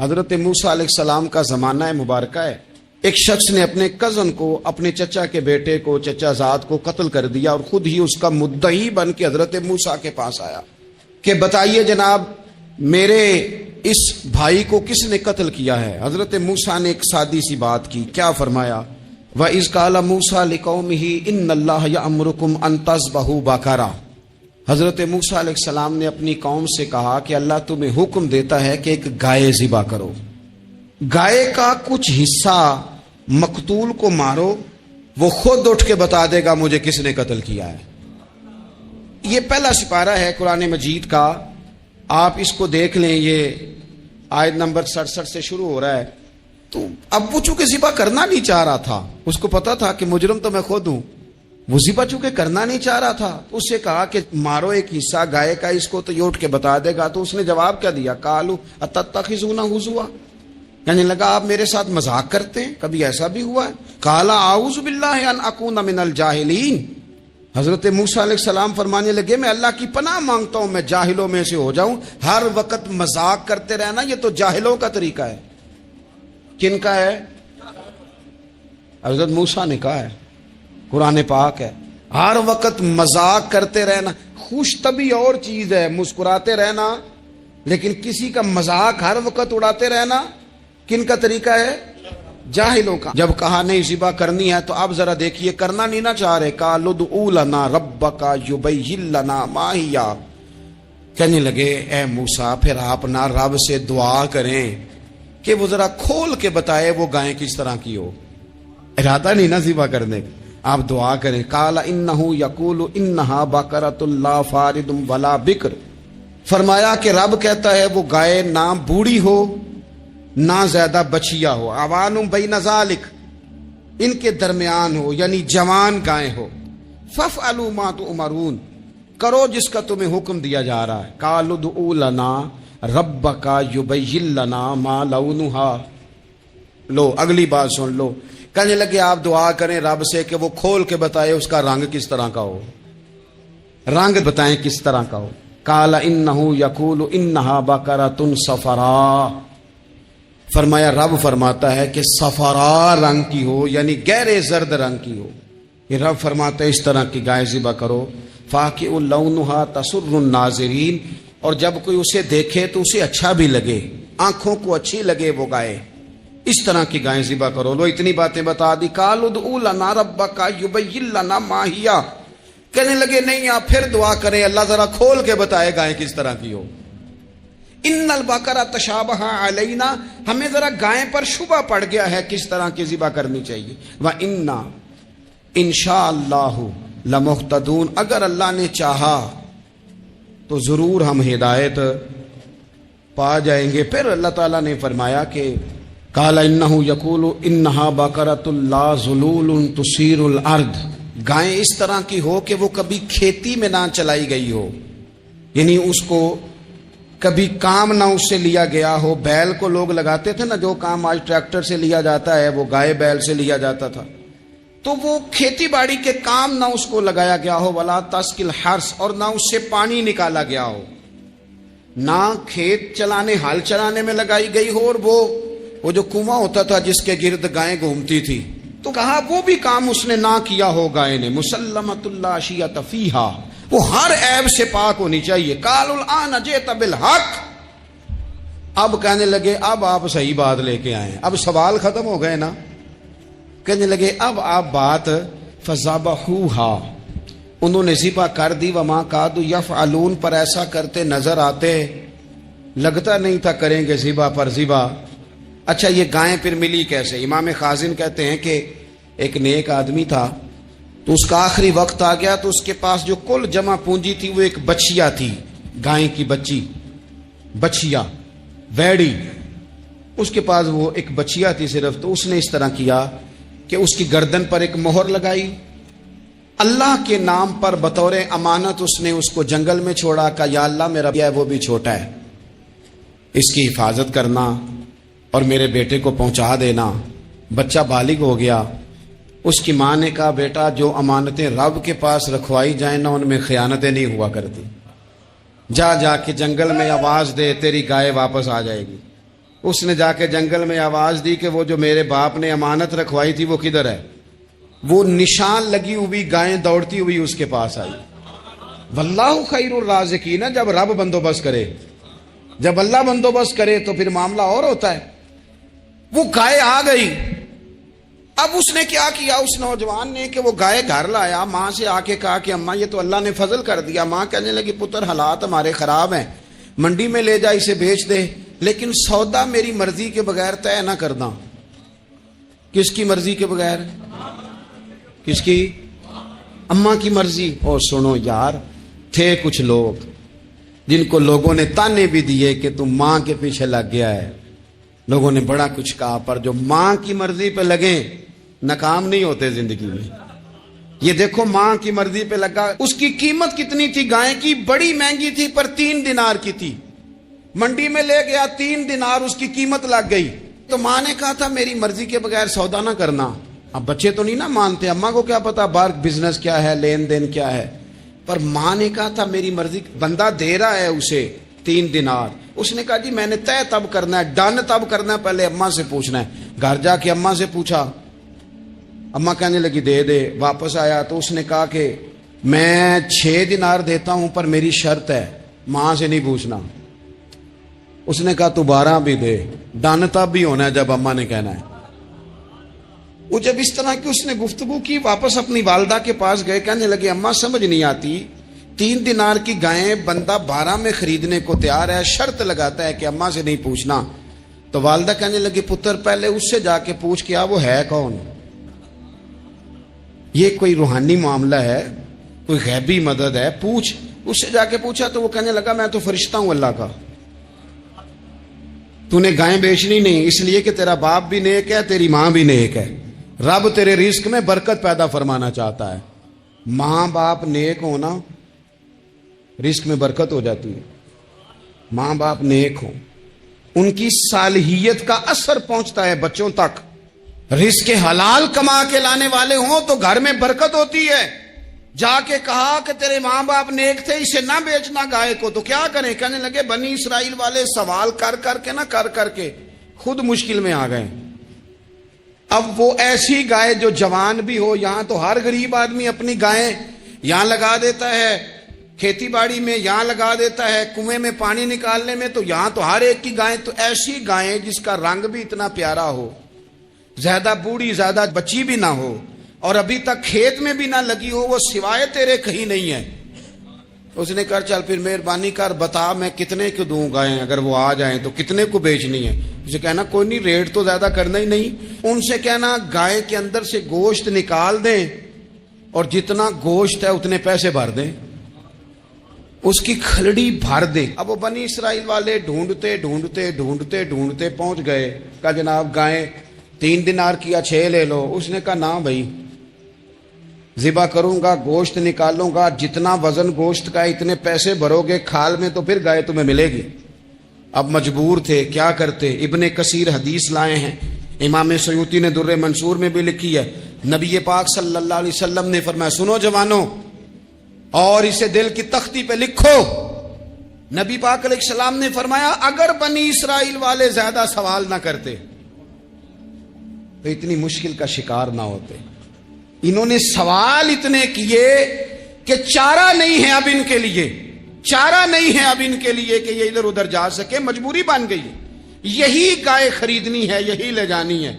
حضرت موسیٰ علیہ السلام کا زمانہ مبارکہ ہے. ایک شخص نے اپنے کزن کو، اپنے چچا کے بیٹے کو، چچا زاد کو قتل کر دیا اور خود ہی اس کا مدعی بن کے حضرت موسیٰ کے پاس آیا کہ بتائیے جناب میرے اس بھائی کو کس نے قتل کیا ہے؟ حضرت موسیٰ نے ایک سادی سی بات کی. کیا فرمایا؟ وَإِذْ قَالَ مُوسَىٰ لِقَوْمِهِ إِنَّ اللَّهَ يَأْمُرُكُمْ أَن تَذْبَحُوا بَقَرَةً. حضرت موسیٰ علیہ السلام نے اپنی قوم سے کہا کہ اللہ تمہیں حکم دیتا ہے کہ ایک گائے ذبح کرو. گائے کا کچھ حصہ مقتول کو مارو، وہ خود اٹھ کے بتا دے گا مجھے کس نے قتل کیا ہے. یہ پہلا سپارہ ہے قرآن مجید کا، آپ اس کو دیکھ لیں. یہ آیت نمبر 67 سے شروع ہو رہا ہے. تو اب وہ چونکہ ذبح کرنا نہیں چاہ رہا تھا، اس کو پتا تھا کہ مجرم تو میں خود ہوں، وہ ذبح چونکہ کرنا نہیں چاہ رہا تھا تو اس سے کہا کہ مارو ایک حصہ گائے کا، اس کو تو یہ اٹھ کے بتا دے گا. تو اس نے جواب کیا دیا؟ قالوا اتتخذون ہزوا، یعنی لگا آپ میرے ساتھ مذاق کرتے ہیں، کبھی ایسا بھی ہوا ہے؟ قال اعوذ باللہ ان اکون من الجاہلین. حضرت موسیٰ علیہ السلام فرمانے لگے میں اللہ کی پناہ مانگتا ہوں میں جاہلوں میں سے ہو جاؤں. ہر وقت مذاق کرتے رہنا یہ تو جاہلوں کا طریقہ ہے. کن کا ہے؟ حضرت موسیٰ نے کہا ہے، قرآن پاک ہے. ہر وقت مذاق کرتے رہنا، خوش طبعی اور چیز ہے، مسکراتے رہنا، لیکن کسی کا مذاق ہر وقت اڑاتے رہنا کن کا طریقہ ہے؟ جاہلوں کا. جب کہا نہیں ذبح کرنی ہے تو اب ذرا دیکھیے کرنا نہیں نہ چاہ رہے. قالوا ادع لنا ربک یبین لنا ما ہی، کہنے لگے اے موسیٰ پھر آپ نہ رب سے دعا کریں کہ وہ ذرا کھول کے بتائے وہ گائیں کس طرح کی ہو. ارادہ نہیں نہ ذبح کرنے کا، آپ دعا کریں. قال انہ یقول انہا بقرۃ لا فارض ولا بکر. فرمایا کہ رب کہتا ہے وہ گائے نہ بوڑھی ہو نہ زیادہ بچیا ہو، عوان بین ذالک، ان کے درمیان ہو، یعنی جوان گائے ہو. فافعلوا ما تؤمرون، کرو جس کا تمہیں حکم دیا جا رہا ہے. قالوا ادع لنا ربک یبین لنا ما لونھا. لو اگلی بات سن لو. کہنے لگے آپ دعا کریں رب سے کہ وہ کھول کے بتائے اس کا رنگ کس طرح کا ہو، رنگ بتائیں کس طرح کا ہو. قال انہ یقول انہا بقرۃ صفراء. فرمایا رب فرماتا ہے کہ صفراء رنگ کی ہو، یعنی گہرے زرد رنگ کی ہو. یہ رب فرماتا ہے اس طرح کی گائے ذبح کرو. فاقع لونھا تسر الناظرین، اور جب کوئی اسے دیکھے تو اسے اچھا بھی لگے، آنکھوں کو اچھی لگے وہ گائے، اس طرح کی گائیں ذبح کرو. لو اتنی باتیں بتا دی. قالوا ادع لنا ربک یبین لنا ما ہی، کہنے لگے نہیں آپ پھر دعا کریں اللہ ذرا کھول کے بتائے گائیں کس طرح کی ہو. ان البقرہ تشابہ علینا، ہمیں ذرا گائیں پر شبہ پڑ گیا ہے کس طرح کی ذبح کرنی چاہیے. وَإِنَّا انشاءاللہ لمہتدون، اگر اللہ نے چاہا تو ضرور ہم ہدایت پا جائیں گے. پھر اللہ تعالیٰ نے فرمایا کہ قال انہ یقول انہا بقرۃ لا ذلول تثیر الارض، گائیں اس طرح کی ہو کہ وہ کبھی کھیتی میں نہ چلائی گئی ہو، یعنی اس کو کبھی کام نہ اس سے لیا گیا ہو. بیل کو لوگ لگاتے تھے نا، جو کام آج ٹریکٹر سے لیا جاتا ہے وہ گائے بیل سے لیا جاتا تھا. تو وہ کھیتی باڑی کے کام نہ اس کو لگایا گیا ہو. ولا تسقی الحرث، اور نہ اس سے پانی نکالا گیا ہو، نہ کھیت چلانے ہل چلانے میں لگائی گئی ہو. اور وہ جو کنواں ہوتا تھا جس کے گرد گائیں گھومتی تھی، تو کہا وہ بھی کام اس نے نہ کیا ہو گائے نے. مسلمۃ لا شیۃ فیہا، وہ ہر عیب سے پاک ہونی چاہیے. قالوا الآن جئت بالحق، اب کہنے لگے اب آپ صحیح بات لے کے آئے، اب سوال ختم ہو گئے نا. کہنے لگے اب آپ بات فذبحوہا، انہوں نے ذبح کر دی. وما کادوا یفعلون، پر ایسا کرتے نظر آتے، لگتا نہیں تھا کریں گے ذبح پر ذبح. اچھا یہ گائیں پھر ملی کیسے؟ امام خازن کہتے ہیں کہ ایک نیک آدمی تھا، تو اس کا آخری وقت آ گیا، تو اس کے پاس جو کل جمع پونجی تھی وہ ایک بچیا تھی، گائیں کی بچی، بچیا ویڑی، اس کے پاس وہ ایک بچیا تھی صرف. تو اس نے اس طرح کیا کہ اس کی گردن پر ایک مہر لگائی، اللہ کے نام پر بطور امانت اس نے اس کو جنگل میں چھوڑا. کہا یا اللہ میرا ہے وہ بھی چھوٹا ہے، اس کی حفاظت کرنا اور میرے بیٹے کو پہنچا دینا. بچہ بالغ ہو گیا. اس کی ماں نے کہا بیٹا جو امانتیں رب کے پاس رکھوائی جائیں نا ان میں خیانتیں نہیں ہوا کرتی، جا کے جنگل میں آواز دے تیری گائے واپس آ جائے گی. اس نے جا کے جنگل میں آواز دی کہ وہ جو میرے باپ نے امانت رکھوائی تھی وہ کدھر ہے؟ وہ نشان لگی ہوئی گائیں دوڑتی ہوئی اس کے پاس آئی. واللہ خیر الرازقین. جب رب بندوبست کرے، جب اللہ بندوبست کرے تو پھر معاملہ اور ہوتا ہے. وہ گائے آ گئی. اب اس نے کیا کیا اس نوجوان نے کہ وہ گائے گھر لایا، ماں سے آ کے کہا کہ اماں یہ تو اللہ نے فضل کر دیا. ماں کہنے لگی پتر حالات ہمارے خراب ہیں، منڈی میں لے جا اسے بیچ دے، لیکن سودا میری مرضی کے بغیر طے نہ کرنا. کس کی مرضی کے بغیر؟ کس کی؟ اماں کی مرضی. اور سنو یار، تھے کچھ لوگ جن کو لوگوں نے تانے بھی دیے کہ تم ماں کے پیچھے لگ گیا ہے، لوگوں نے بڑا کچھ کہا، پر جو ماں کی مرضی پہ لگیں ناکام نہیں ہوتے زندگی میں. یہ دیکھو ماں کی مرضی پہ لگا. اس کی قیمت کتنی تھی گائے کی؟ بڑی مہنگی تھی پر 3 دینار کی تھی. منڈی میں لے گیا، 3 دینار اس کی قیمت لگ گئی. تو ماں نے کہا تھا میری مرضی کے بغیر سودا نہ کرنا. اب بچے تو نہیں نہ مانتے، اماں کو کیا پتا باہر بزنس کیا ہے، لین دین کیا ہے. پر ماں نے کہا تھا میری مرضی. بندہ دے رہا ہے اسے 3 دینار. اس نے کہا جی میں نے طے تب کرنا ہے، ڈن تب کرنا ہے، پہلے اماں سے پوچھنا ہے. گھر جا کے اماں سے پوچھا، اماں کہنے لگی دے دے. واپس آیا تو اس نے کہا کہ میں 6 دینار دیتا ہوں پر میری شرط ہے، ماں سے نہیں پوچھنا. اس نے کہا تو 12 بھی دے. ڈن تب بھی ہونا ہے جب اماں نے کہنا ہے. وہ جب اس طرح کی اس نے گفتگو کی، واپس اپنی والدہ کے پاس گئے. کہنے لگے اماں سمجھ نہیں آتی، 3 دینار کی گائیں بندہ 12 میں خریدنے کو تیار ہے، شرط لگاتا ہے کہ اماں سے نہیں پوچھنا. تو والدہ کہنے لگی پتر پہلے اس سے جا کے پوچھ کیا وہ ہے کون. یہ کوئی روحانی معاملہ ہے، کوئی غیبی مدد ہے، پوچھ. اس سے جا کے پوچھا تو وہ کہنے لگا میں تو فرشتہ ہوں اللہ کا. تو نے گائیں بیچنی نہیں، اس لیے کہ تیرا باپ بھی نیک ہے، تیری ماں بھی نیک ہے. رب تیرے رزق میں برکت پیدا فرمانا چاہتا ہے. ماں باپ نیک ہونا رزق میں برکت ہو جاتی ہے. ماں باپ نیک ہوں، ان کی صالحیت کا اثر پہنچتا ہے بچوں تک. رزق حلال کما کے لانے والے ہوں تو گھر میں برکت ہوتی ہے. جا کے کہا کہ تیرے ماں باپ نیک تھے، اسے نہ بیچنا گائے کو. تو کیا کریں؟ کہنے لگے بنی اسرائیل والے سوال کر کر کے نہ کر کر کے خود مشکل میں آ گئے. اب وہ ایسی گائے جو جوان بھی ہو، یہاں تو ہر غریب آدمی اپنی گائیں یہاں لگا دیتا ہے، کھیتی باڑی میں یہاں لگا دیتا ہے، کنویں میں پانی نکالنے میں تو یہاں تو ہر ایک کی گائیں. تو ایسی گائیں جس کا رنگ بھی اتنا پیارا ہو، زیادہ بوڑھی زیادہ بچی بھی نہ ہو، اور ابھی تک کھیت میں بھی نہ لگی ہو، وہ سوائے تیرے کہیں نہیں ہے. اس نے کہا چل پھر مہربانی کر بتا میں کتنے کو دوں گائیں، اگر وہ آ جائیں تو کتنے کو بیچنی ہے. اسے کہنا کوئی نہیں، ریٹ تو زیادہ کرنا ہی نہیں. ان سے کہنا گائے کے اندر سے گوشت نکال دیں اور جتنا گوشت ہے اتنے پیسے بھر دیں، اس کی کھلڑی بھر دیں. اب وہ بنی اسرائیل والے ڈھونڈتے ڈھونڈتے ڈھونڈتے ڈھونڈتے پہنچ گئے. کہا جناب گائیں 3 دینار کی 6 لے لو. اس نے کہا نہ بھائی، ذبح کروں گا، گوشت نکالوں گا، جتنا وزن گوشت کا اتنے پیسے بھرو گے کھال میں تو پھر گائے تمہیں ملے گی. اب مجبور تھے، کیا کرتے. ابن کثیر حدیث لائے ہیں، امام سیوطی نے در منصور میں بھی لکھی ہے. نبی پاک صلی اللہ علیہ وسلم نے فرمایا سنو جوانوں اور اسے دل کی تختی پہ لکھو. نبی پاک علیہ السلام نے فرمایا اگر بنی اسرائیل والے زیادہ سوال نہ کرتے تو اتنی مشکل کا شکار نہ ہوتے. انہوں نے سوال اتنے کیے کہ چارہ نہیں ہے اب ان کے لیے، چارہ نہیں ہے اب ان کے لیے کہ یہ ادھر ادھر جا سکے. مجبوری بن گئی، یہی گائے خریدنی ہے، یہی لے جانی ہے.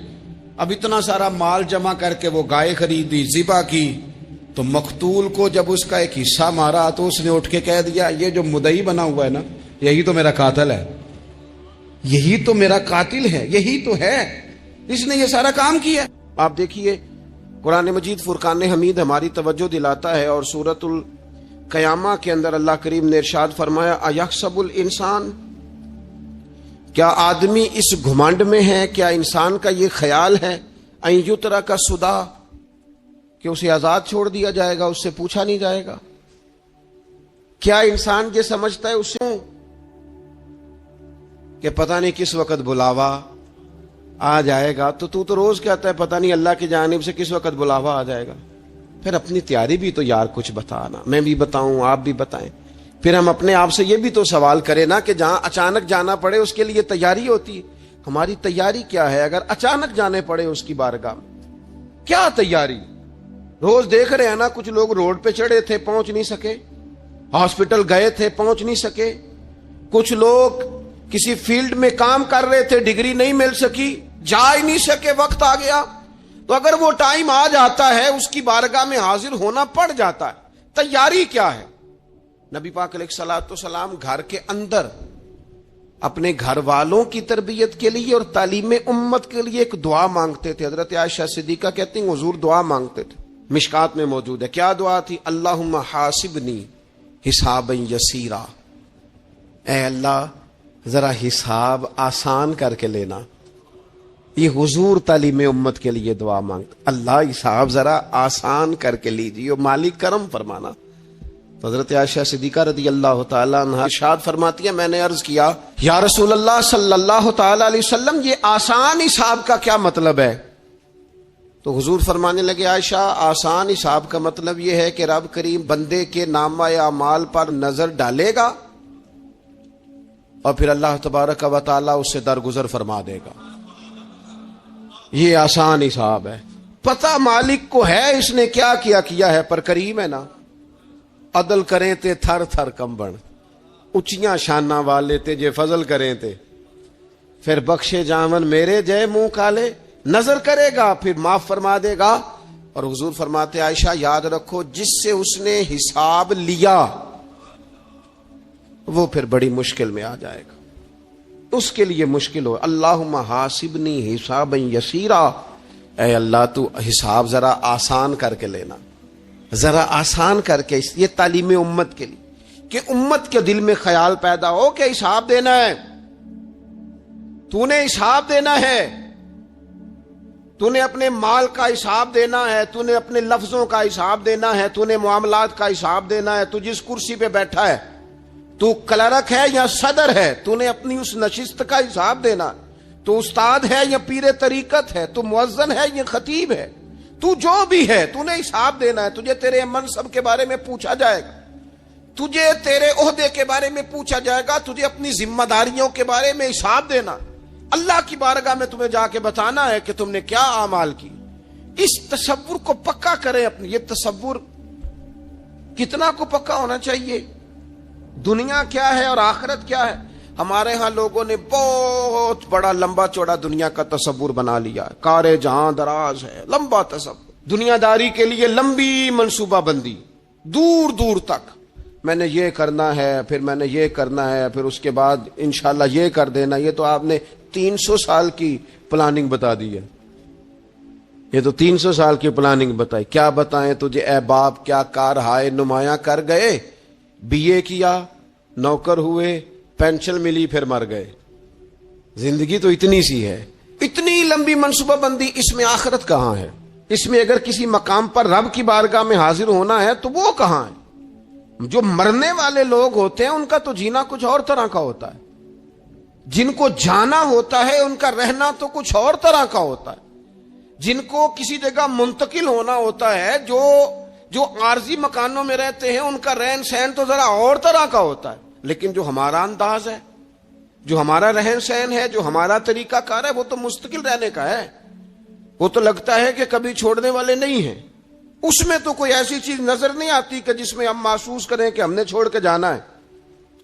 اب اتنا سارا مال جمع کر کے وہ گائے خریدی، ذبح کی. تو مقتول کو جب اس کا ایک حصہ مارا تو اس نے اٹھ کے کہہ دیا یہ جو مدعی بنا ہوا ہے نا، یہی تو میرا قاتل ہے، یہی تو میرا قاتل ہے، یہی تو ہے، اس نے یہ سارا کام کیا. آپ دیکھیے قرآن مجید فرقان حمید ہماری توجہ دلاتا ہے، اور سورۃ القیامہ کے اندر اللہ کریم نے ارشاد فرمایا ایحسب الانسان، کیا آدمی اس گھمنڈ میں ہے، کیا انسان کا یہ خیال ہے ان یترک سدی، کہ اسے آزاد چھوڑ دیا جائے گا، اس سے پوچھا نہیں جائے گا. کیا انسان یہ سمجھتا ہے اسے کہ پتہ نہیں کس وقت بلاوا آ جائے گا. تو روز کہتا ہے پتہ نہیں اللہ کی جانب سے کس وقت بلاوا آ جائے گا. پھر اپنی تیاری بھی تو یار کچھ بتانا، میں بھی بتاؤں آپ بھی بتائیں. پھر ہم اپنے آپ سے یہ بھی تو سوال کریں نا کہ جہاں اچانک جانا پڑے اس کے لیے تیاری ہوتی ہے. ہماری تیاری کیا ہے اگر اچانک جانے پڑے اس کی بارگاہ میں؟ کیا تیاری؟ روز دیکھ رہے ہیں نا، کچھ لوگ روڈ پہ چڑھے تھے پہنچ نہیں سکے، ہاسپٹل گئے تھے پہنچ نہیں سکے، کچھ لوگ کسی فیلڈ میں کام کر رہے تھے ڈگری نہیں مل سکی، جا ہی نہیں سکے، وقت آ گیا۔ تو اگر وہ ٹائم آ جاتا ہے اس کی بارگاہ میں حاضر ہونا پڑ جاتا ہے، تیاری کیا ہے؟ نبی پاک علیہ الصلوۃ والسلام گھر کے اندر اپنے گھر والوں کی تربیت کے لیے اور تعلیم امت کے لیے ایک دعا مانگتے تھے۔ حضرت عائشہ صدیقہ کہتی ہیں حضور دعا مانگتے تھے، مشکات میں موجود ہے۔ کیا دعا تھی؟ اللہم حاسبنی حسابا یسیرا، اے اللہ ذرا حساب آسان کر کے لینا۔ یہ حضور تعلیم امت کے لیے دعا مانگتے، اللہ حساب ذرا آسان کر کے لیجیے، مالک کرم فرمانا۔ حضرت عائشہ صدیقہ رضی اللہ تعالیٰ عنہ ارشاد فرماتی ہے، میں نے عرض کیا یا رسول اللہ صلی اللہ تعالیٰ علیہ وسلم یہ آسان حساب کا کیا مطلب ہے؟ تو حضور فرمانے لگے عائشہ آسان حساب کا مطلب یہ ہے کہ رب کریم بندے کے نامہ اعمال پر نظر ڈالے گا اور پھر اللہ تبارک و تعالیٰ اس سے درگزر فرما دے گا۔ یہ آسان حساب ہے، پتہ مالک کو ہے اس نے کیا کیا ہے، پر کریم ہے نا۔ عدل کریں تے تھر تھر کمبن، اچیاں شانہ والے تے جے فضل کریں تے پھر بخشے جامن میرے جے منہ کالے، نظر کرے گا پھر معاف فرما دے گا۔ اور حضور فرماتے عائشہ یاد رکھو جس سے اس نے حساب لیا وہ پھر بڑی مشکل میں آ جائے گا، اس کے لیے مشکل ہو۔ اللہم حاسبنی حسابا یسیرا، اے اللہ تو حساب ذرا آسان کر کے لینا، ذرا آسان کر کے۔ یہ تعلیم امت کے لیے کہ امت کے دل میں خیال پیدا ہو کہ حساب دینا ہے، تو نے حساب دینا ہے، تو نے اپنے مال کا حساب دینا ہے، تو نے اپنے لفظوں کا حساب دینا ہے، تو نے معاملات کا حساب دینا ہے۔ تو جس کرسی پہ بیٹھا ہے، تو کلرک ہے یا صدر ہے، تو نے اپنی اس نشست کا حساب دینا۔ تو استاد ہے یا پیر طریقت ہے، تو مؤذن ہے یا خطیب ہے، تو جو بھی ہے تو نے حساب دینا ہے۔ تجھے تیرے منصب کے بارے میں پوچھا جائے گا، تجھے تیرے عہدے کے بارے میں پوچھا جائے گا، تجھے اپنی ذمہ داریوں کے بارے میں حساب دینا، اللہ کی بارگاہ میں تمہیں جا کے بتانا ہے کہ تم نے کیا اعمال کی۔ اس تصور کو پکا کریں اپنی۔ یہ تصور کتنا کو پکا ہونا چاہیے، دنیا کیا ہے اور آخرت کیا ہے۔ ہمارے ہاں لوگوں نے بہت بڑا لمبا چوڑا دنیا کا تصور بنا لیا ہے، کار جہاں دراز ہے، لمبا تصور، دنیا داری کے لیے لمبی منصوبہ بندی، دور دور تک میں نے یہ کرنا ہے، پھر میں نے یہ کرنا ہے، پھر اس کے بعد انشاءاللہ یہ کر دینا۔ یہ تو آپ نے 300 سال کی پلاننگ بتا دی ہے، یہ تو 300 سال کی پلاننگ بتائی۔ کیا بتائیں تجھے اے باپ، کیا کار ہائے نمایاں کر گئے، بی اے کیا، نوکر ہوئے، پینشن ملی، پھر مر گئے۔ زندگی تو اتنی سی ہے، اتنی لمبی منصوبہ بندی، اس میں آخرت کہاں ہے؟ اس میں اگر کسی مقام پر رب کی بارگاہ میں حاضر ہونا ہے تو وہ کہاں ہے؟ جو مرنے والے لوگ ہوتے ہیں ان کا تو جینا کچھ اور طرح کا ہوتا ہے، جن کو جانا ہوتا ہے ان کا رہنا تو کچھ اور طرح کا ہوتا ہے، جن کو کسی جگہ منتقل ہونا ہوتا ہے، جو عارضی مکانوں میں رہتے ہیں ان کا رہن سہن تو ذرا اور طرح کا ہوتا ہے۔ لیکن جو ہمارا انداز ہے، جو ہمارا رہن سہن ہے، جو ہمارا طریقہ کار ہے، وہ تو مستقل رہنے کا ہے، وہ تو لگتا ہے کہ کبھی چھوڑنے والے نہیں ہیں۔ اس میں تو کوئی ایسی چیز نظر نہیں آتی کہ جس میں ہم محسوس کریں کہ ہم نے چھوڑ کے جانا ہے۔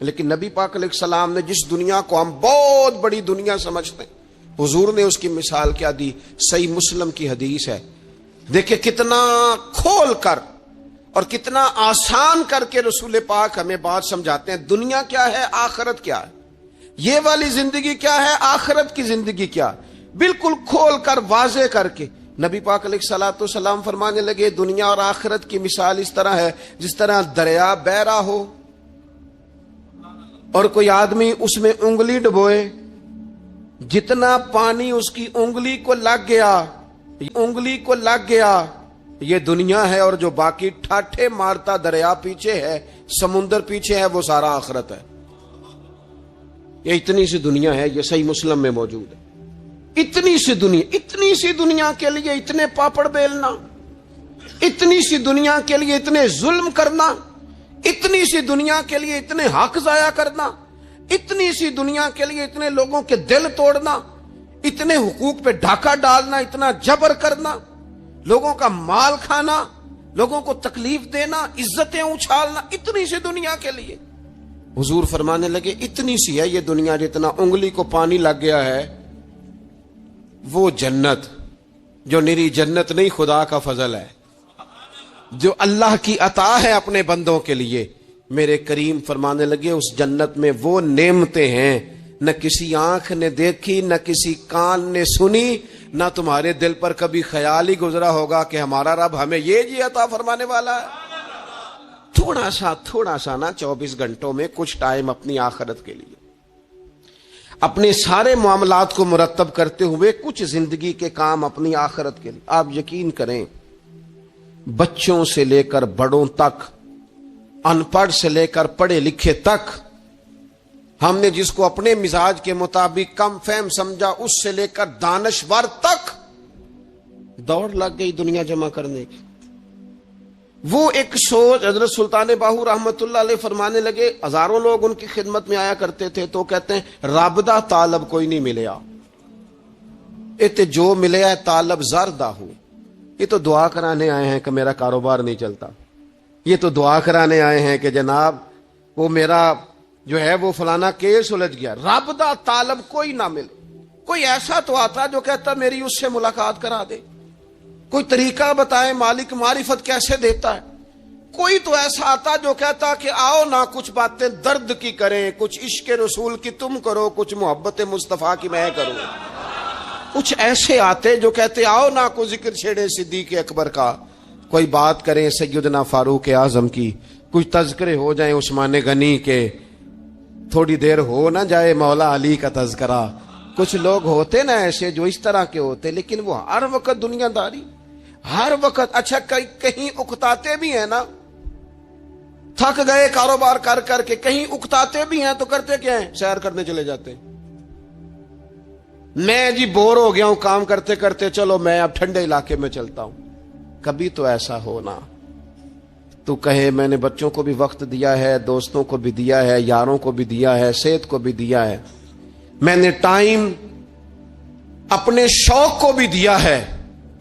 لیکن نبی پاک علیہ السلام نے جس دنیا کو ہم بہت بڑی دنیا سمجھتے ہیں، حضور نے اس کی مثال کیا دی؟ صحیح مسلم کی حدیث ہے، دیکھیں کتنا کھول کر اور کتنا آسان کر کے رسول پاک ہمیں بات سمجھاتے ہیں۔ دنیا کیا ہے، آخرت کیا ہے، یہ والی زندگی کیا ہے، آخرت کی زندگی کیا، بالکل کھول کر واضح کر کے نبی پاک علیہ الصلوۃ والسلام فرمانے لگے دنیا اور آخرت کی مثال اس طرح ہے جس طرح دریا بہ رہا ہو اور کوئی آدمی اس میں انگلی ڈبوئے، جتنا پانی اس کی انگلی کو لگ گیا یہ دنیا ہے، اور جو باقی ٹھاٹھے مارتا دریا پیچھے ہے، سمندر پیچھے ہے، وہ سارا آخرت ہے۔ یہ اتنی سی دنیا ہے، یہ صحیح مسلم میں موجود ہے۔ اتنی سی دنیا کے لیے اتنے پاپڑ بیلنا، اتنی سی دنیا کے لیے اتنے ظلم کرنا، اتنی سی دنیا کے لیے اتنے حق ضائع کرنا، اتنی سی دنیا کے لیے اتنے لوگوں کے دل توڑنا، اتنے حقوق پہ ڈھاکہ ڈالنا، اتنا جبر کرنا، لوگوں کا مال کھانا، لوگوں کو تکلیف دینا، عزتیں اچھالنا، اتنی سی دنیا کے لیے۔ حضور فرمانے لگے اتنی سی ہے یہ دنیا، جتنا انگلی کو پانی لگ گیا ہے وہ جنت، جو نری جنت نہیں، خدا کا فضل ہے، جو اللہ کی عطا ہے اپنے بندوں کے لیے۔ میرے کریم فرمانے لگے اس جنت میں وہ نعمتیں ہیں نہ کسی آنکھ نے دیکھی، نہ کسی کان نے سنی، نہ تمہارے دل پر کبھی خیال ہی گزرا ہوگا کہ ہمارا رب ہمیں یہ جی عطا فرمانے والا ہے۔ تھوڑا سا نا 24 گھنٹوں میں کچھ ٹائم اپنی آخرت کے لیے، اپنے سارے معاملات کو مرتب کرتے ہوئے کچھ زندگی کے کام اپنی آخرت کے لیے۔ آپ یقین کریں، بچوں سے لے کر بڑوں تک، ان پڑھ سے لے کر پڑھے لکھے تک، ہم نے جس کو اپنے مزاج کے مطابق کم فہم سمجھا اس سے لے کر دانشور تک دوڑ لگ گئی دنیا جمع کرنے کی۔ وہ ایک سوچ حضرت سلطان باہو رحمت اللہ علیہ فرمانے لگے، ہزاروں لوگ ان کی خدمت میں آیا کرتے تھے تو کہتے ہیں رب دا طالب کوئی نہیں ملیا، ات جو ملیا ہے طالب زردہ ہو۔ یہ تو دعا کرانے آئے ہیں کہ میرا کاروبار نہیں چلتا، یہ تو دعا کرانے آئے ہیں کہ جناب وہ میرا جو ہے وہ فلانا کیس الجھ گیا۔ رب دا طالب کوئی نہ ملے۔ کوئی ایسا تو آتا جو کہتا میری اس سے ملاقات کرا دے، کوئی طریقہ بتائے مالک معرفت کیسے دیتا ہے۔ کوئی تو ایسا آتا جو کہتا کہ آؤ نہ کچھ باتیں درد کی کریں، کچھ عشق رسول کی تم کرو، کچھ محبت مصطفیٰ کی میں کروں۔ کچھ ایسے آتے جو کہتے آؤ نہ کوئی ذکر چھیڑے صدیق اکبر کا، کوئی بات کریں سیدنا فاروق اعظم کی، کچھ تذکرے ہو جائیں عثمان غنی کے، تھوڑی دیر ہو نہ جائے مولا علی کا تذکرہ۔ کچھ لوگ ہوتے نا ایسے جو اس طرح کے ہوتے، لیکن وہ ہر وقت دنیا داری، ہر وقت اچھا کہیں اکتاتے بھی ہیں نا، تھک گئے کاروبار کر کر کے، کہیں اکتاتے بھی ہیں تو کرتے کیا ہیں؟ سیر کرنے چلے جاتے ہیں۔ میں جی بور ہو گیا ہوں کام کرتے کرتے، چلو میں اب ٹھنڈے علاقے میں چلتا ہوں۔ کبھی تو ایسا ہونا تو کہے میں نے بچوں کو بھی وقت دیا ہے، دوستوں کو بھی دیا ہے، یاروں کو بھی دیا ہے، صحت کو بھی دیا ہے، میں نے ٹائم اپنے شوق کو بھی دیا ہے،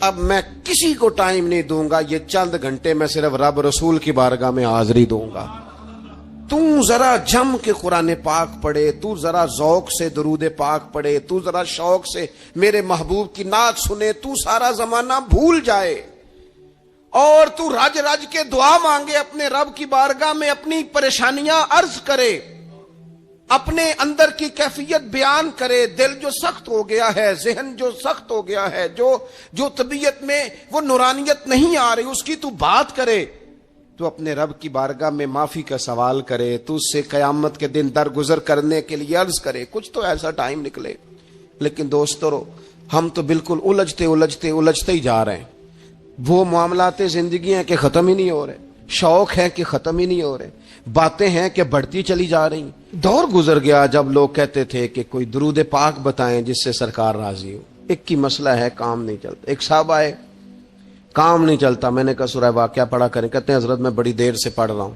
اب میں کسی کو ٹائم نہیں دوں گا، یہ چند گھنٹے میں صرف رب رسول کی بارگاہ میں حاضری دوں گا۔ تو ذرا جم کے قرآن پاک پڑھے، تو ذرا ذوق سے درود پاک پڑھے، تو ذرا شوق سے میرے محبوب کی نعت سنے، تو سارا زمانہ بھول جائے اور تو رج رج کے دعا مانگے اپنے رب کی بارگاہ میں، اپنی پریشانیاں عرض کرے، اپنے اندر کی کیفیت بیان کرے۔ دل جو سخت ہو گیا ہے، ذہن جو سخت ہو گیا ہے، جو طبیعت میں وہ نورانیت نہیں آ رہی، اس کی تو بات کرے، تو اپنے رب کی بارگاہ میں معافی کا سوال کرے، تو اس سے قیامت کے دن درگزر کرنے کے لیے عرض کرے، کچھ تو ایسا ٹائم نکلے۔ لیکن دوستو ہم تو بالکل الجھتے ہی جا رہے ہیں۔ وہ معاملات زندگی ہیں کہ ختم ہی نہیں ہو رہے، شوق ہے کہ ختم ہی نہیں ہو رہے، باتیں ہیں کہ بڑھتی چلی جا رہی۔ دور گزر گیا جب لوگ کہتے تھے کہ کوئی درود پاک بتائیں جس سے سرکار راضی ہو۔ ایک کی مسئلہ ہے کام نہیں چلتا۔ ایک صاحب آئے، کام نہیں چلتا، میں نے کہا سورہ واقعہ پڑھا کریں، کہتے ہیں حضرت میں بڑی دیر سے پڑھ رہا ہوں۔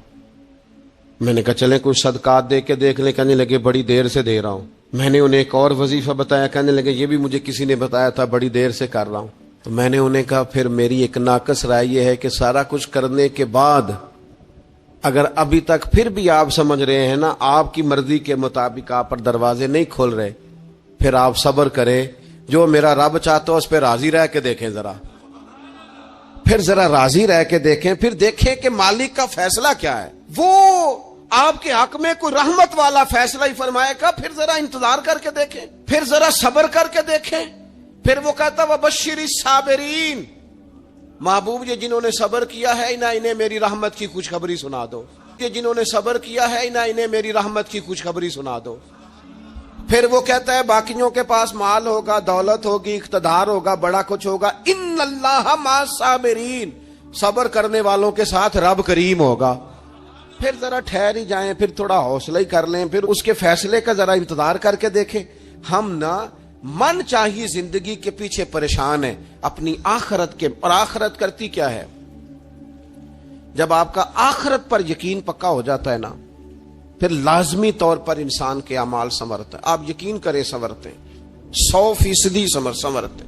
میں نے کہا چلیں کچھ صدقات دے کے دیکھ لیں، کہنے لگے بڑی دیر سے دے رہا ہوں۔ میں نے انہیں ایک اور وظیفہ بتایا، کہنے لگے یہ بھی مجھے کسی نے بتایا تھا، بڑی دیر سے کر رہا ہوں۔ تو میں نے انہیں کہا پھر میری ایک ناقص رائے یہ ہے کہ سارا کچھ کرنے کے بعد اگر ابھی تک پھر بھی آپ سمجھ رہے ہیں نا آپ کی مرضی کے مطابق آپ پر دروازے نہیں کھول رہے، پھر آپ صبر کریں، جو میرا رب چاہتا ہو اس پہ راضی رہ کے دیکھیں، پھر ذرا راضی رہ کے دیکھیں، پھر دیکھیں کہ مالک کا فیصلہ کیا ہے۔ وہ آپ کے حق میں کوئی رحمت والا فیصلہ ہی فرمائے گا، پھر ذرا انتظار کر کے دیکھیں، پھر ذرا صبر کر کے دیکھیں۔ پھر وہ کہتا وبشر الصابرین، محبوب یہ جنہوں نے صبر کیا ہے انہیں میری رحمت کی خوشخبری سنا دو، یہ جنہوں نے صبر کیا ہے انہیں میری رحمت کی خوشخبری سنا دو۔ پھر وہ کہتا ہے باقیوں کے پاس مال ہوگا، دولت ہوگی، اقتدار ہوگا، بڑا کچھ ہوگا، ان اللہ مع الصابرین، صبر کرنے والوں کے ساتھ رب کریم ہوگا۔ پھر ذرا ٹھہر ہی جائیں، پھر تھوڑا حوصلہ ہی کر لیں، پھر اس کے فیصلے کا ذرا انتظار کر کے دیکھیں۔ ہم نہ من چاہیے زندگی کے پیچھے پریشان ہے اپنی آخرت کے، اور آخرت کرتی کیا ہے؟ جب آپ کا آخرت پر یقین پکا ہو جاتا ہے نا، پھر لازمی طور پر انسان کے اعمال سنورتے ہیں۔ آپ یقین کریں سنورتے ہیں۔ 100% سمرتے.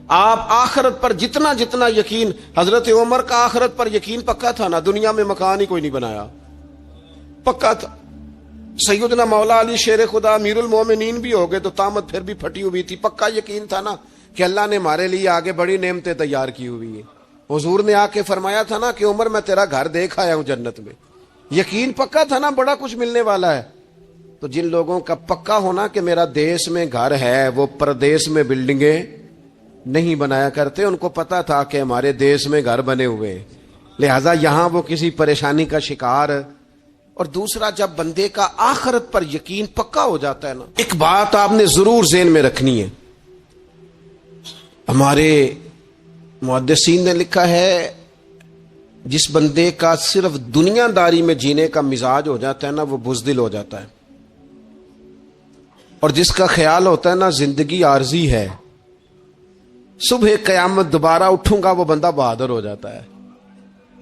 آپ آخرت پر جتنا جتنا یقین، حضرت عمر کا آخرت پر یقین پکا تھا نا، دنیا میں مکان ہی کوئی نہیں بنایا، پکا تھا. سیدنا مولا علی شیر خدا امیر المومنین بھی ہو گئے تو طامت پھر بھی پھٹی ہوئی تھی. پکا یقین تھا نا کہ اللہ نے ہمارے لیے آگے بڑی نعمتیں تیار کی ہوئی ہیں. حضور نے آ کے فرمایا تھا نا کہ عمر میں تیرا گھر دیکھ آیا ہوں جنت میں. یقین پکا تھا نا بڑا کچھ ملنے والا ہے. تو جن لوگوں کا پکا ہونا کہ میرا دیش میں گھر ہے، وہ پردیش میں بلڈنگیں نہیں بنایا کرتے. ان کو پتا تھا کہ ہمارے دیش میں گھر بنے ہوئے ہیں، لہذا یہاں وہ کسی پریشانی کا شکار. اور دوسرا، جب بندے کا آخرت پر یقین پکا ہو جاتا ہے نا، ایک بات آپ نے ضرور ذہن میں رکھنی ہے. ہمارے محدثین نے لکھا ہے جس بندے کا صرف دنیا داری میں جینے کا مزاج ہو جاتا ہے نا، وہ بزدل ہو جاتا ہے. اور جس کا خیال ہوتا ہے نا زندگی عارضی ہے، صبح قیامت دوبارہ اٹھوں گا، وہ بندہ بہادر ہو جاتا ہے.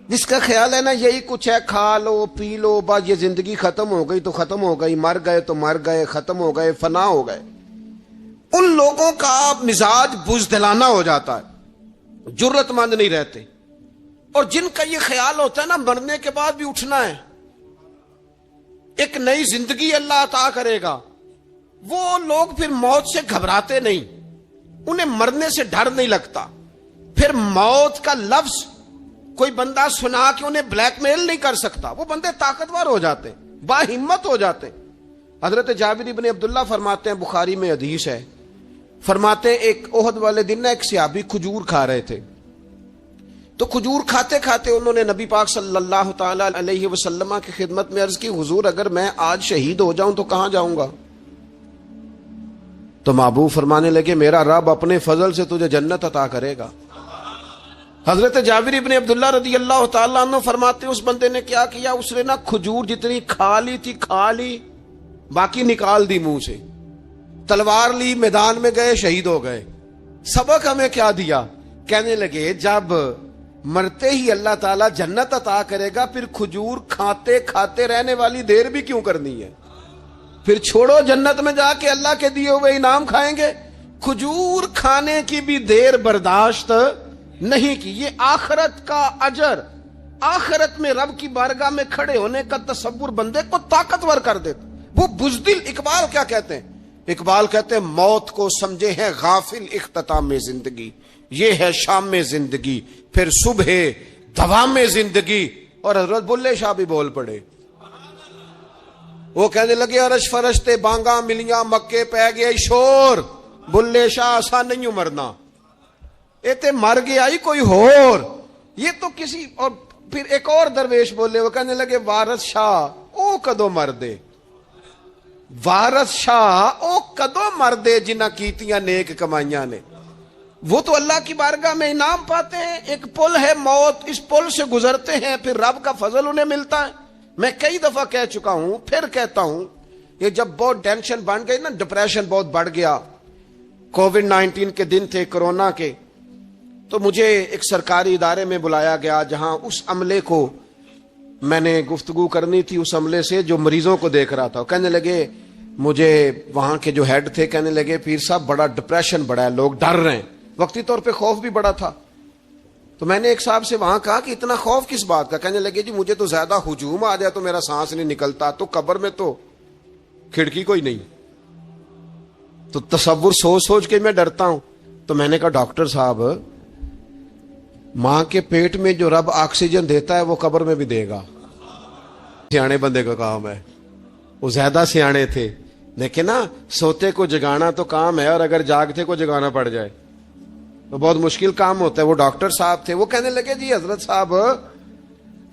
جس کا خیال ہے نا یہی کچھ ہے، کھا لو پی لو بس، یہ زندگی ختم ہو گئی تو ختم ہو گئی، مر گئے تو مر گئے، ختم ہو گئے، فنا ہو گئے، ان لوگوں کا مزاج بزدلانہ ہو جاتا ہے، جرت مند نہیں رہتے. اور جن کا یہ خیال ہوتا ہے نا مرنے کے بعد بھی اٹھنا ہے، ایک نئی زندگی اللہ عطا کرے گا، وہ لوگ پھر موت سے گھبراتے نہیں، انہیں مرنے سے ڈر نہیں لگتا. پھر موت کا لفظ کوئی بندہ سنا کہ انہیں بلیک میل نہیں کر سکتا. وہ بندے طاقتور ہو جاتے، با ہمت ہو جاتے. حضرت جابر ابن عبداللہ فرماتے ہیں، بخاری میں حدیث ہے، فرماتے ہیں ایک احد والے دن نا ایک صحابی کھجور کھا رہے تھے. تو کھجور کھاتے کھاتے انہوں نے نبی پاک صلی اللہ تعالی علیہ وسلم کی خدمت میں عرض کی، حضور اگر میں آج شہید ہو جاؤں تو کہاں جاؤں گا؟ تو محبوب فرمانے لگے، میرا رب اپنے فضل سے تجھے جنت عطا کرے گا. حضرت جابر ابن عبداللہ رضی اللہ تعالیٰ عنہ فرماتے اس بندے نے کیا کیا، اس نے نا کھجور جتنی کھا لی تھی کھا لی، باقی نکال دی منہ سے، تلوار لی، میدان میں گئے، شہید ہو گئے. سبق ہمیں کیا دیا؟ کہنے لگے جب مرتے ہی اللہ تعالیٰ جنت عطا کرے گا، پھر کھجور کھاتے کھاتے رہنے والی دیر بھی کیوں کرنی ہے؟ پھر چھوڑو، جنت میں جا کے اللہ کے دیے ہوئے انعام کھائیں گے. کھجور کھانے کی بھی دیر برداشت نہیں کی. یہ آخرت کا اجر، آخرت میں رب کی بارگاہ میں کھڑے ہونے کا تصور بندے کو طاقتور کر دیتا. وہ بزدل. اقبال کیا کہتے ہیں؟ اقبال کہتے ہیں موت کو سمجھے ہیں غافل اختتام میں زندگی، یہ ہے شام میں زندگی، پھر صبح دوام میں زندگی. اور حضرت بلے شاہ بھی بول پڑے، وہ کہنے لگے عرش فرشتے بانگا ملیاں مکے پہ گیا شور، بلے شاہ آسان نہیں مرنا، ایتے مر گیا ہی کوئی ہور. یہ تو کسی. اور پھر ایک اور درویش بولے، وہ کہنے لگے وارث شاہ او کدو مر دے، وارث شاہ او کدو مر دے جنہ کیتیاں نیک کمائیاں نے. وہ تو اللہ کی بارگاہ میں انعام پاتے ہیں. ایک پل ہے موت، اس پل سے گزرتے ہیں، پھر رب کا فضل انہیں ملتا ہے. میں کئی دفعہ کہہ چکا ہوں، پھر کہتا ہوں، یہ جب بہت ٹینشن بن گئی نا، ڈپریشن بہت بڑھ گیا، کووڈ-19 کے دن تھے، کرونا کے، تو مجھے ایک سرکاری ادارے میں بلایا گیا جہاں اس عملے کو میں نے گفتگو کرنی تھی، اس عملے سے جو مریضوں کو دیکھ رہا تھا. کہنے لگے مجھے وہاں کے جو ہیڈ تھے، کہنے لگے پیر صاحب بڑا ڈپریشن بڑا ہے، لوگ ڈر رہے ہیں. وقتی طور پہ خوف بھی بڑا تھا. تو میں نے ایک صاحب سے وہاں کہا کہ اتنا خوف کس بات کا؟ کہنے لگے جی مجھے تو زیادہ ہجوم آ جائے تو میرا سانس نہیں نکلتا، تو قبر میں تو کھڑکی کوئی نہیں، تو تصور سوچ سوچ کے میں ڈرتا ہوں. تو میں نے کہا ڈاکٹر صاحب، ماں کے پیٹ میں جو رب آکسیجن دیتا ہے وہ قبر میں بھی دے گا. سیانے بندے کا کام ہے، وہ زیادہ سیانے تھے. لیکن نا سوتے کو جگانا تو کام ہے، اور اگر جاگتے کو جگانا پڑ جائے تو بہت مشکل کام ہوتا ہے. وہ ڈاکٹر صاحب تھے، وہ کہنے لگے جی حضرت صاحب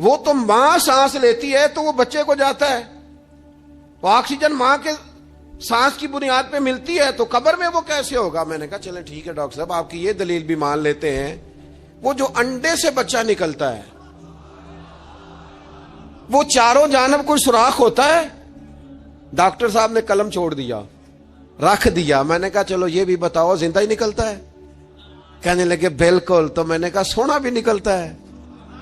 وہ تو ماں سانس لیتی ہے تو وہ بچے کو جاتا ہے، وہ آکسیجن ماں کے سانس کی بنیاد پہ ملتی ہے، تو قبر میں وہ کیسے ہوگا؟ میں نے کہا چلیں ٹھیک ہے ڈاکٹر صاحب، آپ کی یہ دلیل بھی مان لیتے ہیں. وہ جو انڈے سے بچہ نکلتا ہے، وہ چاروں جانب کوئی سوراخ ہوتا ہے. ڈاکٹر صاحب نے قلم چھوڑ دیا، رکھ دیا. میں نے کہا چلو یہ بھی بتاؤ زندہ ہی نکلتا ہے؟ کہنے لگے بالکل. تو میں نے کہا سونا بھی نکلتا ہے؟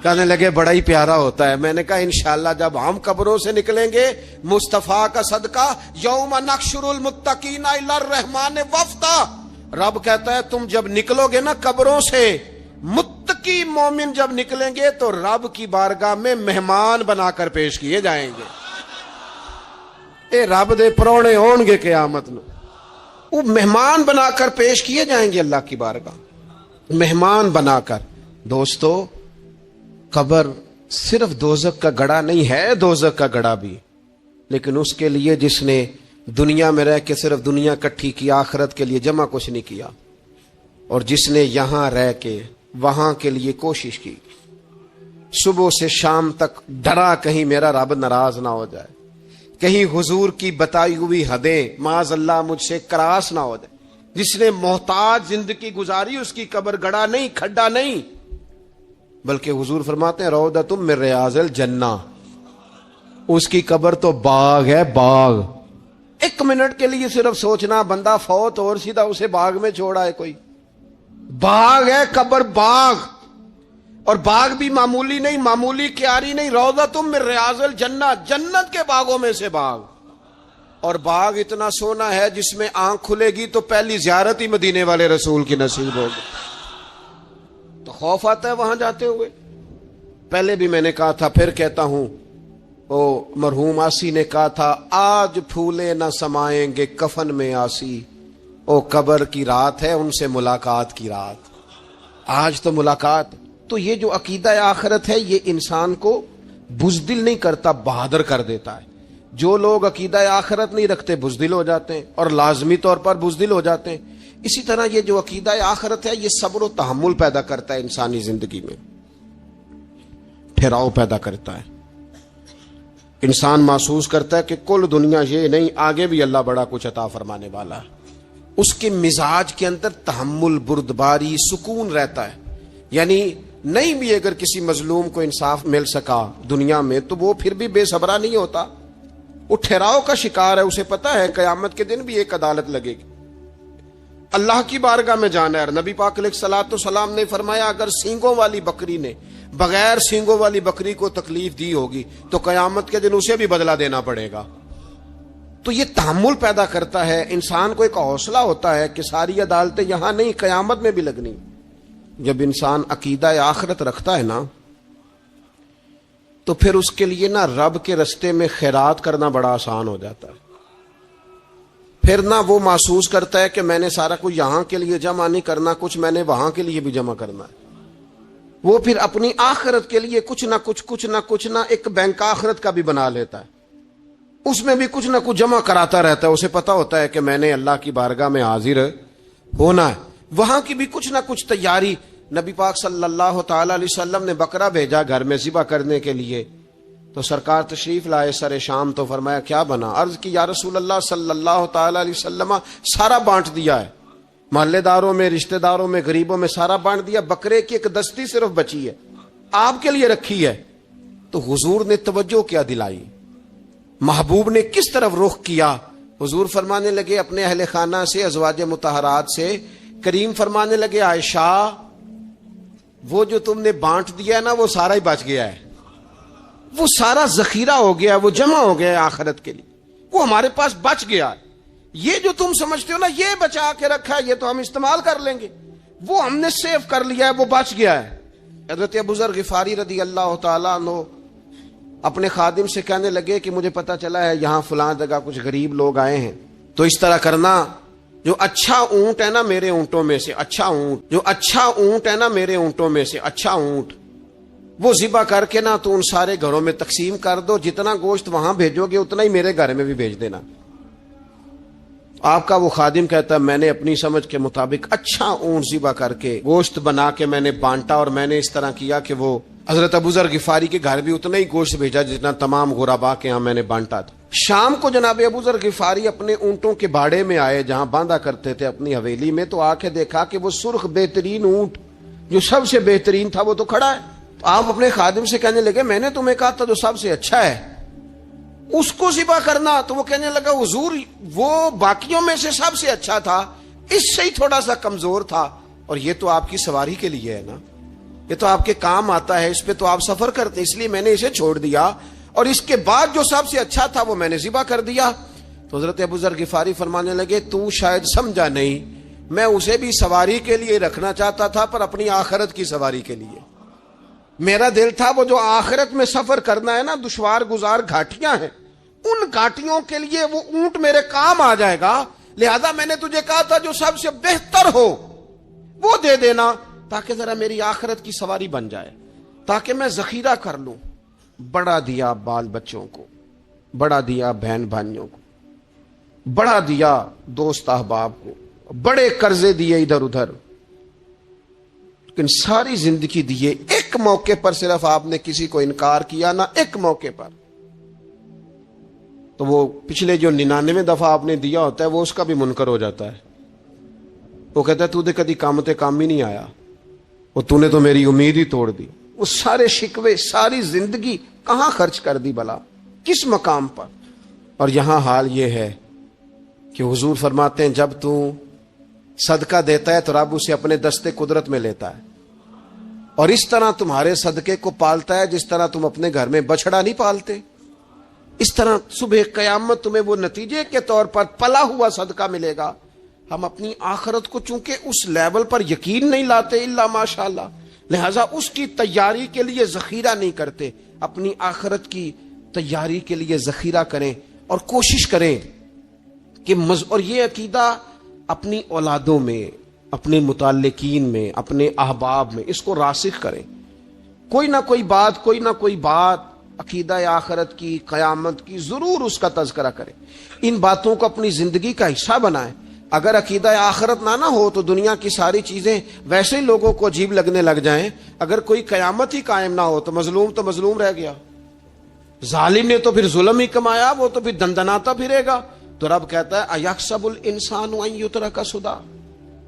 کہنے لگے بڑا ہی پیارا ہوتا ہے. میں نے کہا انشاءاللہ جب ہم قبروں سے نکلیں گے مصطفیٰ کا صدقہ، یوم نحشر المتقین الی الرحمن وفدا، رب کہتا ہے تم جب نکلو گے نا قبروں سے، متقی مومن جب نکلیں گے تو رب کی بارگاہ میں مہمان بنا کر پیش کیے جائیں گے. اے رب دے پرونے ہون گے قیامت میں، وہ مہمان بنا کر پیش کیے جائیں گے اللہ کی بارگاہ، مہمان بنا کر. دوستو قبر صرف دوزخ کا گڑھا نہیں ہے، دوزخ کا گڑھا بھی، لیکن اس کے لیے جس نے دنیا میں رہ کے صرف دنیا کٹھی کی، آخرت کے لیے جمع کچھ نہیں کیا، اور جس نے یہاں رہ کے وہاں کے لیے کوشش کی، صبح سے شام تک ڈرا کہیں میرا رب ناراض نہ ہو جائے، کہیں حضور کی بتائی ہوئی حدیں معاذ اللہ مجھ سے کراس نہ ہو جائے. جس نے محتاج زندگی گزاری اس کی قبر گڑھا نہیں، کھڈا نہیں، بلکہ حضور فرماتے ہیں روضۃ من ریاض الجنہ، اس کی قبر تو باغ ہے، باغ. ایک منٹ کے لیے صرف سوچنا بندہ فوت اور سیدھا اسے باغ میں چھوڑا ہے کوئی. باغ ہے قبر، باغ. اور باغ بھی معمولی نہیں، معمولی کیاری نہیں، روضۃ من ریاض الجنہ، جنت کے باغوں میں سے باغ. اور باغ اتنا سونا ہے جس میں آنکھ کھلے گی تو پہلی زیارت ہی مدینے والے رسول کی نصیب ہوگی. تو خوف آتا ہے وہاں جاتے ہوئے. پہلے بھی میں نے کہا تھا، پھر کہتا ہوں، او مرحوم آسی نے کہا تھا آج پھولے نہ سمائیں گے کفن میں آسی، او قبر کی رات ہے ان سے ملاقات کی رات. آج تو ملاقات. تو یہ جو عقیدہ آخرت ہے یہ انسان کو بزدل نہیں کرتا، بہادر کر دیتا ہے. جو لوگ عقیدہ آخرت نہیں رکھتے بزدل ہو جاتے ہیں، اور لازمی طور پر بزدل ہو جاتے ہیں. اسی طرح یہ جو عقیدہ آخرت ہے یہ صبر و تحمل پیدا کرتا ہے انسانی زندگی میں، ٹھہراؤ پیدا کرتا ہے. انسان محسوس کرتا ہے کہ کل دنیا یہ نہیں، آگے بھی اللہ بڑا کچھ عطا فرمانے والا ہے. اس کے مزاج کے اندر تحمل، بردباری، سکون رہتا ہے. یعنی نہیں بھی اگر کسی مظلوم کو انصاف مل سکا دنیا میں تو وہ پھر بھی بے صبرا نہیں ہوتا، وہ ٹھہراؤ کا شکار ہے. اسے پتا ہے قیامت کے دن بھی ایک عدالت لگے گی، اللہ کی بارگاہ میں جانا ہے. اور نبی پاک علیہ الصلوۃ والسلام نے فرمایا اگر سینگوں والی بکری نے بغیر سینگوں والی بکری کو تکلیف دی ہوگی تو قیامت کے دن اسے بھی بدلہ دینا پڑے گا. تو یہ تحمل پیدا کرتا ہے انسان کو، ایک حوصلہ ہوتا ہے کہ ساری عدالتیں یہاں نہیں، قیامت میں بھی لگنی. جب انسان عقیدہ آخرت رکھتا ہے نا تو پھر اس کے لیے نا رب کے رستے میں خیرات کرنا بڑا آسان ہو جاتا ہے. پھر نہ وہ محسوس کرتا ہے کہ میں نے سارا کچھ یہاں کے لیے جمع نہیں کرنا، کچھ میں نے وہاں کے لیے بھی جمع کرنا ہے. وہ پھر اپنی آخرت کے لیے کچھ نہ ایک بینک آخرت کا بھی بنا لیتا ہے، اس میں بھی کچھ نہ کچھ جمع کراتا رہتا ہے. اسے پتا ہوتا ہے کہ میں نے اللہ کی بارگاہ میں حاضر ہونا ہے، وہاں کی بھی کچھ نہ کچھ تیاری. نبی پاک صلی اللہ تعالی علیہ وسلم نے بکرا بھیجا گھر میں ذبح کرنے کے لیے، تو سرکار تشریف لائے سر شام، تو فرمایا کیا بنا؟ عرض کی یا رسول اللہ صلی اللہ تعالی علیہ وسلم سارا بانٹ دیا ہے، محلے داروں میں، رشتہ داروں میں، غریبوں میں سارا بانٹ دیا، بکرے کی ایک دستی صرف بچی ہے آپ کے لیے رکھی ہے. تو حضور نے توجہ کیا دلائی، محبوب نے کس طرف رخ کیا؟ حضور فرمانے لگے اپنے اہل خانہ سے، ازواج مطہرات سے، کریم فرمانے لگے عائشہ وہ جو تم نے بانٹ دیا ہے نا وہ سارا ہی بچ گیا ہے، وہ سارا ذخیرہ ہو گیا، وہ جمع ہو گیا ہے آخرت کے لیے، وہ ہمارے پاس بچ گیا ہے. یہ جو تم سمجھتے ہو نا یہ بچا کے رکھا ہے، یہ تو ہم استعمال کر لیں گے، وہ ہم نے سیو کر لیا ہے، وہ بچ گیا ہے. حضرت ابو ذر غفاری رضی اللہ تعالیٰ عنہ اپنے خادم سے کہنے لگے کہ مجھے پتا چلا ہے یہاں فلاں جگہ کچھ غریب لوگ آئے ہیں، تو اس طرح کرنا جو اچھا اونٹ ہے نا میرے اونٹوں میں سے، اچھا اونٹ، جو اچھا اونٹ ہے نا میرے اونٹوں میں سے، اچھا اونٹ وہ ذبح کر کے نا تو ان سارے گھروں میں تقسیم کر دو، جتنا گوشت وہاں بھیجو گے اتنا ہی میرے گھر میں بھی بھیج دینا. آپ کا وہ خادم کہتا ہے میں نے اپنی سمجھ کے مطابق اچھا اونٹ ذبح کر کے گوشت بنا کے میں نے بانٹا، اور میں نے اس طرح کیا کہ وہ حضرت ابو ذر غفاری کے گھر بھی اتنا ہی گوشت بھیجا جتنا تمام غربا کے ہاں میں نے بانٹا تھا. شام کو جناب ابو ذر غفاری اپنے اونٹوں کے باڑے میں آئے جہاں باندھا کرتے تھے اپنی حویلی میں، تو آ کے دیکھا کہ وہ سرخ بہترین اونٹ جو سب سے بہترین تھا وہ تو کھڑا ہے. تو آپ اپنے خادم سے کہنے لگے میں نے تمہیں کہا تھا جو سب سے اچھا ہے اس کو ذبح کرنا. تو وہ کہنے لگا حضور وہ باقیوں میں سے سب سے اچھا تھا، اس سے ہی تھوڑا سا کمزور تھا، اور یہ تو آپ کی سواری کے لیے ہے نا، یہ تو آپ کے کام آتا ہے, اس پہ تو آپ سفر کرتے, اس لیے میں نے اسے چھوڑ دیا, اور اس کے بعد جو سب سے اچھا تھا وہ میں نے ذبح کر دیا. تو حضرت ابو ذر غفاری فرمانے لگے, تو شاید سمجھا نہیں, میں اسے بھی سواری کے لیے رکھنا چاہتا تھا, پر اپنی آخرت کی سواری کے لیے. میرا دل تھا وہ جو آخرت میں سفر کرنا ہے نا, دشوار گزار گھاٹیاں ہیں, ان گھاٹیوں کے لیے وہ اونٹ میرے کام آ جائے گا, لہذا میں نے تجھے کہا تھا جو سب سے بہتر ہو وہ دے دینا, تاکہ ذرا میری آخرت کی سواری بن جائے, تاکہ میں ذخیرہ کر لوں. بڑا دیا بال بچوں کو, بڑا دیا بہن بھائیوں کو, بڑا دیا دوست احباب کو, بڑے قرضے دیے ادھر ادھر, لیکن ساری زندگی دیے. ایک موقع پر صرف آپ نے کسی کو انکار کیا نہ, ایک موقع پر, تو وہ پچھلے جو 99 دفعہ آپ نے دیا ہوتا ہے وہ اس کا بھی منکر ہو جاتا ہے. وہ کہتا ہے تو نے کدی کام ہی نہیں آیا, وہ تو نے تو میری امید ہی توڑ دی. وہ سارے شکوے, ساری زندگی کہاں خرچ کر دی بلا, کس مقام پر. اور یہاں حال یہ ہے کہ حضور فرماتے ہیں جب تو صدقہ دیتا ہے تو رب اسے اپنے دستے قدرت میں لیتا ہے, اور اس طرح تمہارے صدقے کو پالتا ہے جس طرح تم اپنے گھر میں بچڑا نہیں پالتے. اس طرح صبح قیامت تمہیں وہ نتیجے کے طور پر پلا ہوا صدقہ ملے گا. ہم اپنی آخرت کو چونکہ اس لیول پر یقین نہیں لاتے الا ماشاءاللہ, لہذا اس کی تیاری کے لیے ذخیرہ نہیں کرتے. اپنی آخرت کی تیاری کے لیے ذخیرہ کریں اور کوشش کریں کہ اور یہ عقیدہ اپنی اولادوں میں, اپنے متعلقین میں, اپنے احباب میں اس کو راسخ کریں. کوئی نہ کوئی بات عقیدہ آخرت کی, قیامت کی ضرور اس کا تذکرہ کریں. ان باتوں کو اپنی زندگی کا حصہ بنائیں. اگر عقیدہ آخرت نہ ہو تو دنیا کی ساری چیزیں ویسے ہی لوگوں کو عجیب لگنے لگ جائیں. اگر کوئی قیامت ہی قائم نہ ہو تو مظلوم رہ گیا, ظالم نے تو پھر ظلم ہی کمایا, وہ تو پھر دندناتا پھرے گا. تو رب کہتا ہے ایحسب الانسان ان یترک سدی,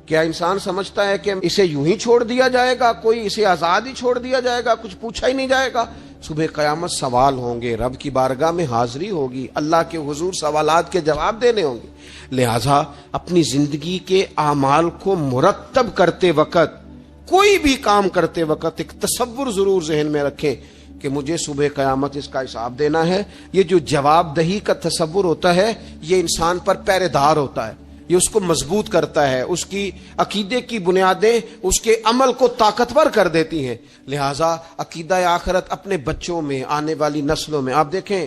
کیا انسان سمجھتا ہے کہ اسے یوں ہی چھوڑ دیا جائے گا, کوئی اسے آزاد ہی چھوڑ دیا جائے گا, کچھ پوچھا ہی نہیں جائے گا. صبح قیامت سوال ہوں گے, رب کی بارگاہ میں حاضری ہوگی, اللہ کے حضور سوالات کے جواب دینے ہوں گے. لہذا اپنی زندگی کے اعمال کو مرتب کرتے وقت, کوئی بھی کام کرتے وقت ایک تصور ضرور ذہن میں رکھیں کہ مجھے صبح قیامت اس کا حساب دینا ہے. یہ جو جواب دہی کا تصور ہوتا ہے یہ انسان پر پہرے دار ہوتا ہے, یہ اس کو مضبوط کرتا ہے, اس کی عقیدے کی بنیادیں اس کے عمل کو طاقتور کر دیتی ہیں. لہذا عقیدہ آخرت اپنے بچوں میں, آنے والی نسلوں میں. آپ دیکھیں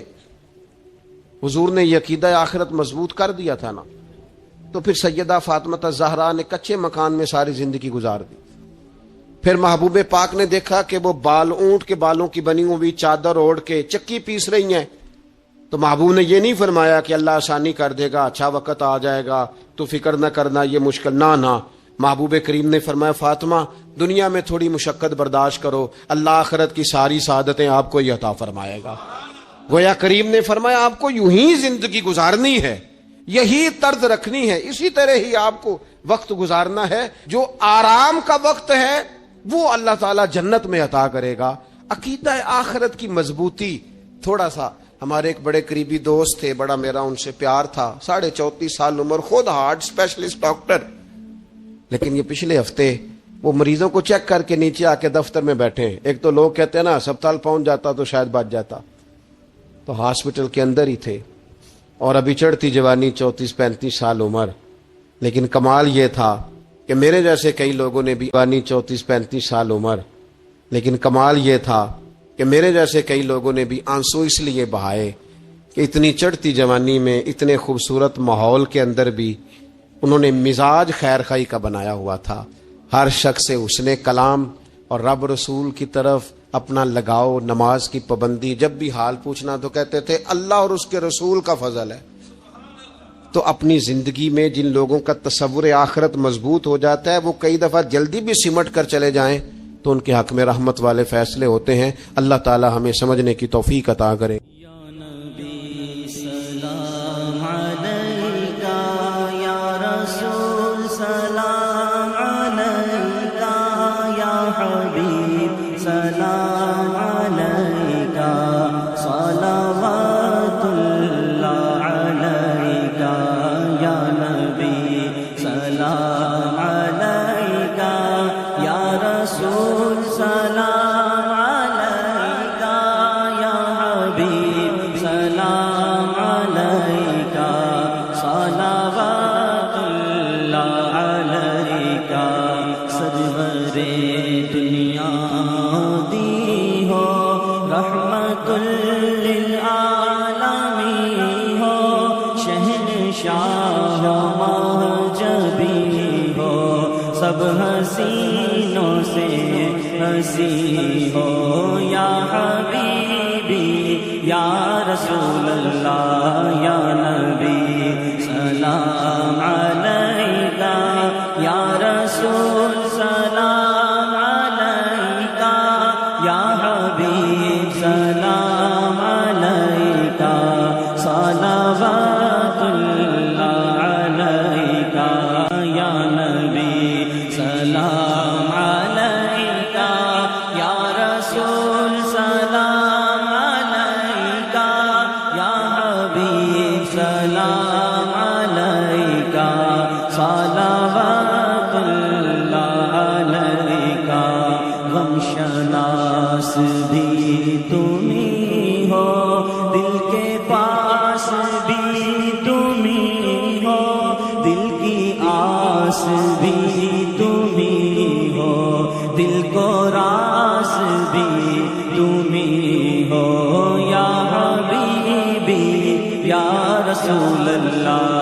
حضور نے یہ عقیدہ آخرت مضبوط کر دیا تھا نا, تو پھر سیدہ فاطمہ الزہرا نے کچے مکان میں ساری زندگی گزار دی. پھر محبوب پاک نے دیکھا کہ وہ اونٹ کے بالوں کی بنی ہوئی چادر اوڑھ کے چکی پیس رہی ہیں, تو محبوب نے یہ نہیں فرمایا کہ اللہ آسانی کر دے گا, اچھا وقت آ جائے گا, تو فکر نہ کرنا, یہ مشکل نہ. محبوب کریم نے فرمایا فاطمہ دنیا میں تھوڑی مشقت برداشت کرو, اللہ آخرت کی ساری سعادتیں آپ کو ہی عطا فرمائے گا. گویا کریم نے فرمایا آپ کو یوں ہی زندگی گزارنی ہے, یہی طرز رکھنی ہے, اسی طرح ہی آپ کو وقت گزارنا ہے. جو آرام کا وقت ہے وہ اللہ تعالیٰ جنت میں عطا کرے گا. عقیدہ آخرت کی مضبوطی. تھوڑا سا ہمارے ایک بڑے قریبی دوست تھے, بڑا میرا ان سے پیار تھا, 34.5 سال عمر, خود ہارٹ اسپیشلسٹ ڈاکٹر, لیکن یہ پچھلے ہفتے وہ مریضوں کو چیک کر کے نیچے آ کے دفتر میں بیٹھے. ایک تو لوگ کہتے ہیں نا ہسپتال پہنچ جاتا تو شاید بچ جاتا, تو ہاسپٹل کے اندر ہی تھے, اور ابھی چڑھتی جوانی, 34-35 سال عمر. لیکن کمال یہ تھا کہ میرے جیسے کئی لوگوں نے بھی 34-35 سال عمر, لیکن کمال یہ تھا کہ میرے جیسے کئی لوگوں نے بھی آنسو اس لیے بہائے کہ اتنی چڑھتی جوانی میں, اتنے خوبصورت ماحول کے اندر بھی انہوں نے مزاج خیر خائی کا بنایا ہوا تھا. ہر شخص سے حسن کلام اور رب رسول کی طرف اپنا لگاؤ, نماز کی پابندی. جب بھی حال پوچھنا تو کہتے تھے اللہ اور اس کے رسول کا فضل ہے. تو اپنی زندگی میں جن لوگوں کا تصور آخرت مضبوط ہو جاتا ہے وہ کئی دفعہ جلدی بھی سمٹ کر چلے جائیں تو ان کے حق میں رحمت والے فیصلے ہوتے ہیں. اللہ تعالی ہمیں سمجھنے کی توفیق عطا کرے. سلام علیکہ یا رسول سلام سب حسینوں سے ہنسی ہو یا حبیبی یا رسول اللہ یا نبی سلام علیکہ یا رسول سلام علیکہ یا حبیب سلام علیکہ صلوات اللہ علیکہ یا نبی سلام علیکہ یا رسول سلام علیکہ یا حبیب سلام علیکہ صلوات اللہ علیکہ غم شناس بھی تم ہی ہو دل کے پاس بھی تم ہی ہو دل کی آس بھی تم ہی ہو دل کو راس بھی تم ہی ہو یا حبیبی یا رسول اللہ